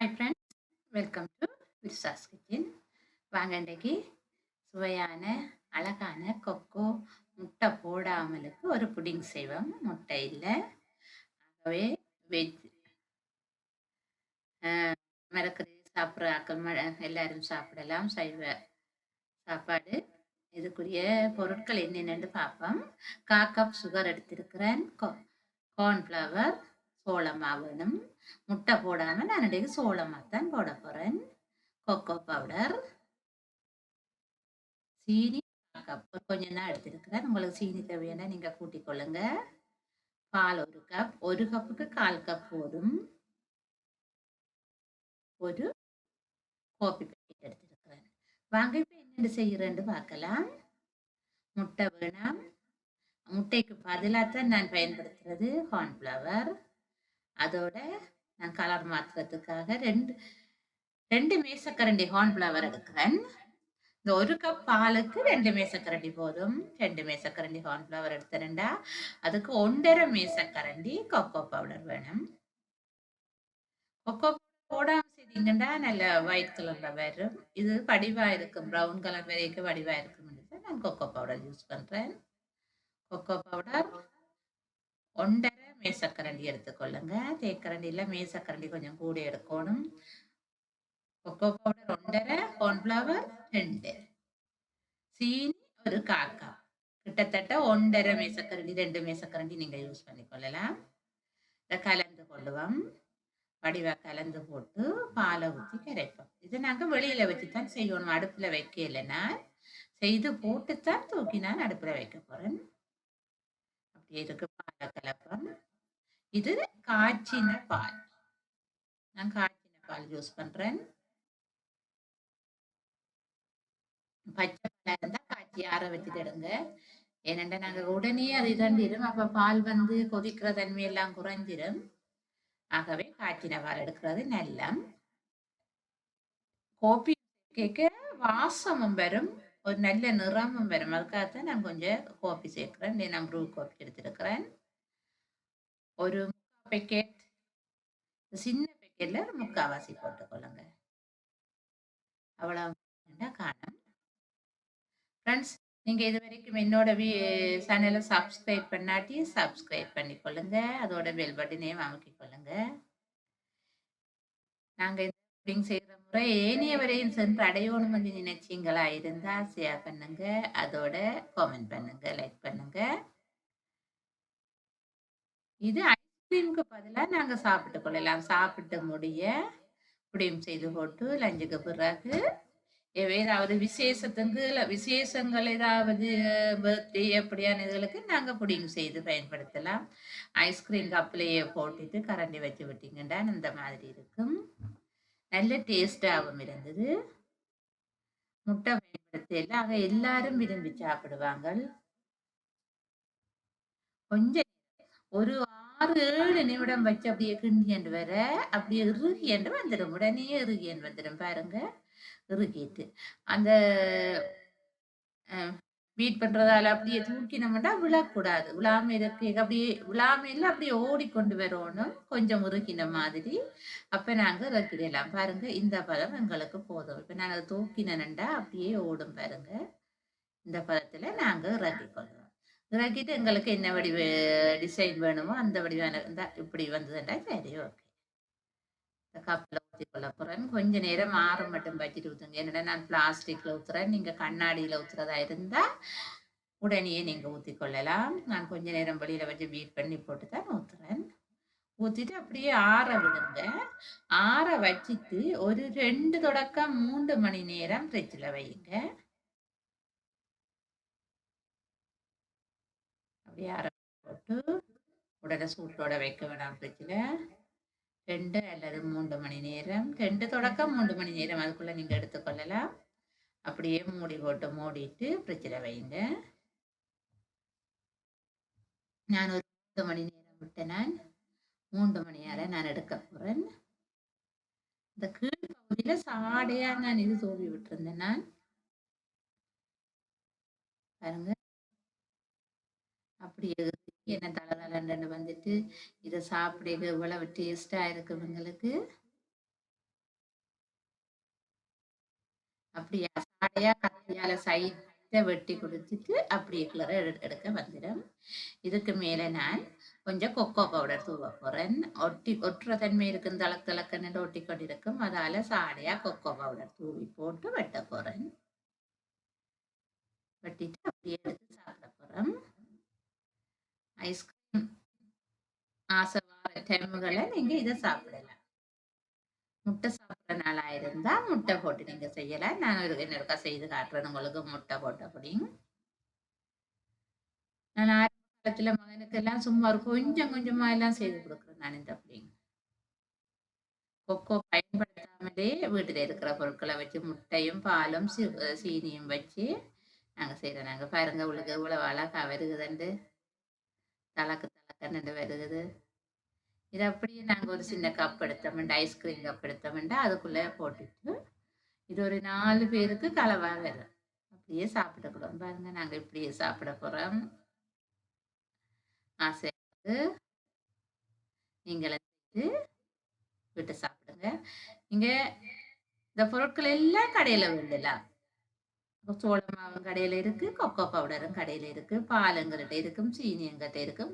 Hi friends, welcome to Virsha's kitchen. வாங்க இன்றைக்கு சுவையான அழகான கொக்கோ முட்டை போடாமலுக்கு ஒரு புடிங் செய்வோம். முட்டை இல்லை, ஆகவே வெஜ் மரக்கறி சாப்பிட்ற ஆக்கள் எல்லாரும் சாப்பிடலாம். சைவ சாப்பாடு. இதுக்குரிய பொருட்கள் என்னென்னு பார்ப்போம். 1/4 கப் சுகர் எடுத்திருக்கிறேன். கார்ன்ஃப்ளவர் சோளமா வேணும். முட்டை போடாமல் நான் இன்றைக்கு சோளமாக தான் போட போகிறேன். கொக்கோ பவுடர், சீனி 1/4 கப் கொஞ்சம் தான் எடுத்திருக்கிறேன். உங்களுக்கு சீனி தேவையான நீங்கள் கூட்டிக் கொள்ளுங்க. பால் 1 கப், 1 கப்புக்கு 1/4 கப் போதும். ஒரு காபி பேக்கெட் எடுத்திருக்கிறேன். வாங்க இப்போ என்னென்ன செய்கிறேன்னு பார்க்கலாம். முட்டை வேணாம். முட்டைக்கு பதிலாக தான் நான் பயன்படுத்துறது கார்ன்ஃப்ளவர். அதோட நான் கலர் மாற்றுறதுக்காக ரெண்டு மேசக்கரண்டி கார்ன்ஃப்ளவர் எடுக்கிறேன். இந்த 1 கப் பாலுக்கு 2 மேசக்கரண்டி போதும். 2 மேசக்கரண்டி கார்ன்ஃப்ளவர் எடுத்துறேன்டா, அதுக்கு 1.5 மேசக்கரண்டி கொக்கோ பவுடர் வேணும். கொக்கோ போடாம செய்தீங்கன்னா நல்ல ஒயிட் கலர்ல வரும். இது வடிவா இருக்கும், ப்ரௌன் கலர் வரைக்கும் வடிவா இருக்கும். நான் கொக்கோ பவுடர் யூஸ் பண்றேன். கொக்கோ பவுடர் 1.5 மேசக்கரண்டி எடுத்துக்கொள்ளுங்க. தேக்கரண்டியில் மேசக்கரண்டி கொஞ்சம் கூட எடுக்கணும். கொக்கோ பவுடர் 1.5, கார்ன்ஃப்ளவர் 2, சீனி ஒரு 1/4 கப், கிட்டத்தட்ட 1.5 மேசக்கரண்டி 2 மேசக்கரண்டி நீங்க யூஸ் பண்ணிக்கொள்ளலாம். இதை கலந்து கொள்ளுவோம். வடிவா கலந்து போட்டு பாலை ஊற்றி கரைப்போம். இது நாங்க வெளியில வச்சுதான் செய்யணும், அடுப்புல வைக்கல. நான் செய்து போட்டுத்தான் தூக்கி நான் அடுப்புல வைக்க போறேன். அப்படி இருக்கு. பாலை கலப்பம். இது காய்ச்சின பால். நான் காய்ச்சின பால் யூஸ் பண்றேன். பச்சை பாலா இருந்தா காய்ச்சி ஆற வச்சுடுங்க. ஏனென்றா நாங்க உடனே அது இதண்டிடும், அப்ப பால் வந்து கொதிக்கிற தன்மையெல்லாம் குறைஞ்சிடும். ஆகவே காய்ச்சின பால் எடுக்கிறது நல்ல. கோபி கேட்க வாசமும் வரும், ஒரு நல்ல நிறமும் வரும். அதுக்காகத்தான் நான் கொஞ்சம் கோபி சேர்க்கிறேன். நான் ப்ரூ கோபி எடுத்திருக்கிறேன். ஒரு 3/4 பேக்கெட், சின்ன பேக்கெட்ல ஒரு 3/4 போட்டுக்கொள்ளுங்க. அவ்வளவு காணும். ஃப்ரெண்ட்ஸ், நீங்க இது வரைக்கும் என்னோட சேனலை சப்ஸ்கிரைப் பண்ணாட்டி சப்ஸ்கிரைப் பண்ணிக்கொள்ளுங்க. அதோட பெல் பட்டனையும் அமுக்கிக் கொள்ளுங்க. நாங்க இந்த செய்கிற முறை ஏனையவரையும் சென்று அடையணும் என்று நினைச்சீங்களா இருந்தா ஷேர் பண்ணுங்க. அதோட காமெண்ட் பண்ணுங்க, லைக் பண்ணுங்க. இது ஐஸ்கிரீமுக்கு பதிலா நாங்க சாப்பிட்டு கொள்ளலாம். சாப்பிட்டு முடிய புடியும் செய்து போட்டு லஞ்சுக்கு பிறகு ஏதாவது விசேஷங்கள் ஏதாவது பர்த்டே அப்படியான இதுகளுக்கு நாங்க புடிங் செய்து பயன்படுத்தலாம். ஐஸ்கிரீம் கப்லேயே போட்டுட்டு கரண்டி வச்சு விட்டீங்கன்னா இந்த மாதிரி இருக்கும். நல்ல டேஸ்டாகவும் இருந்தது. முட்டை பயன்படுத்த எல்லாரும் விரும்பி சாப்பிடுவாங்க. கொஞ்சம் ஒரு 6-7 நிமிடம் வச்சு அப்படியே கிண்டியண்டு வர அப்படியே இறுகியண்டு வந்துடும். உடனே இறுகியண்டு வந்துடும். பாருங்க, இறுகிட்டு அந்த பீட் பண்றதால அப்படியே தூக்கினோம்னா விழக்கூடாது. விழாம இருக்கு, அப்படியே விழாமையில அப்படியே ஓடிக்கொண்டு வரணும், கொஞ்சம் முறுக்கின மாதிரி. அப்ப நாங்க இறக்கிடலாம். பாருங்க, இந்த பதம் எங்களுக்கு போதும். இப்ப நாங்க தூக்கினண்டா அப்படியே ஓடும். பாருங்க, இந்த பதத்துல நாங்க இறக்கிக்கொள்வோம். இறக்கிட்டு எங்களுக்கு என்ன வடிவ டிசைன் வேணுமோ அந்த வடிவான இப்படி வந்ததுண்டா சரி, ஓகே. கப்பில் ஊற்றி கொள்ள போறேன். கொஞ்ச நேரம் ஆற மட்டும் வச்சுட்டு ஊற்றுங்க. என்னடா நான் பிளாஸ்டிக்ல ஊத்துறேன், நீங்க கண்ணாடியில ஊத்துறதா இருந்தா உடனே நீங்க ஊற்றி கொள்ளலாம். நான் கொஞ்ச நேரம் வெளியில வச்சு பீட் பண்ணி போட்டு தான் ஊத்துறேன். ஊத்திட்டு அப்படியே ஆற விடுங்க. ஆற வச்சுட்டு ஒரு 2 தொடக்கம் 3 மணி நேரம் ஃப்ரிட்ஜில் வையுங்க. அப்படியே ஆற போட்டு உடனே சூட்டோட வைக்க வேணாம். ஃப்ரிட்ஜில் 2 அல்லது 3 மணி நேரம், 2 தொடக்கம் 3 மணி நேரம் அதுக்குள்ள நீங்க எடுத்துக்கொள்ளலாம். அப்படியே மூடி போட்டு மூடிட்டு ஃப்ரிட்ஜில் வைங்க. நான் ஒரு 3 மணி நேரம் விட்டேன். நான் 3 மணி நேரம் நான் எடுக்க போறேன். இந்த கீழ் பகுதியில சாடையா நான் இது தூவி விட்டுருந்தேன். நான் பாருங்க, அப்படியே என்ன தளதளன்னு வந்துட்டு இதை சாப்பிட இவ்வளவு டேஸ்டா இருக்கும் எங்களுக்கு. அப்படியா சாடையா கத்தியால சைட்டை வெட்டி கொடுத்துட்டு அப்படியே கிளற எடுக்க வந்துடும். இதுக்கு மேல நான் கொஞ்சம் கொக்கோ பவுடர் தூவ போறேன். ஒட்டுற தன்மை இருக்கும், தளக்கு தளக்குன்னு ஒட்டி கொண்டிருக்கும். அதால சாடையா கொக்கோ பவுடர் தூவி போட்டு வெட்ட போறேன். வெட்டிட்டு அப்படியே எடுத்து சாப்பிட போறோம். ஐஸ்கிரீம் ஆசை டைமுகளை நீங்க இதை சாப்பிடலாம். முட்டை சாப்பிட்ற நாளா இருந்தா முட்டை போட்டு நீங்க செய்யலாம். நான் என்னொருக்கா செய்து காட்டுறேன் உங்களுக்கு முட்டை போட்ட புடிங். நான் ஆரம்ப காலத்துல மகனுக்கு எல்லாம் சும்மா ஒரு கொஞ்சம் கொஞ்சமா எல்லாம் செய்து கொடுக்குறேன் நான் இந்த புடிங். கொக்கோ பயன்படுத்தாமலே வீட்டுல இருக்கிற பொருட்களை வச்சு முட்டையும் பாலும் சீனியும் வச்சு நாங்க செய்யறோம். நாங்க பாருங்க உங்களுக்கு இவ்வளவு அழகா வருகுதுண்டு, தலக்கு தலக்கன்னு வருகுது. இது அப்படியே நாங்க ஒரு சின்ன கப் எடுத்தோம்டா, ஐஸ்கிரீம் கப் எடுத்தோம்டா அதுக்குள்ள போட்டுட்டு இது ஒரு 4 பேருக்கு கலவா வரும். அப்படியே சாப்பிடக்கூடாது. பாருங்க நாங்க இப்படியே சாப்பிட போறோம். ஆசைக்கு நீங்களும் செய்து விட்டு சாப்பிடுங்க. நீங்க இந்த பொருட்கள் எல்லாம் கடையில விடலாம். சோள மாவும் கடையில இருக்கு, கொக்கோ பவுடரும் கடையில இருக்கு, பால் எங்ககிட்ட இருக்கும், சீனி எங்கிட்ட இருக்கும்.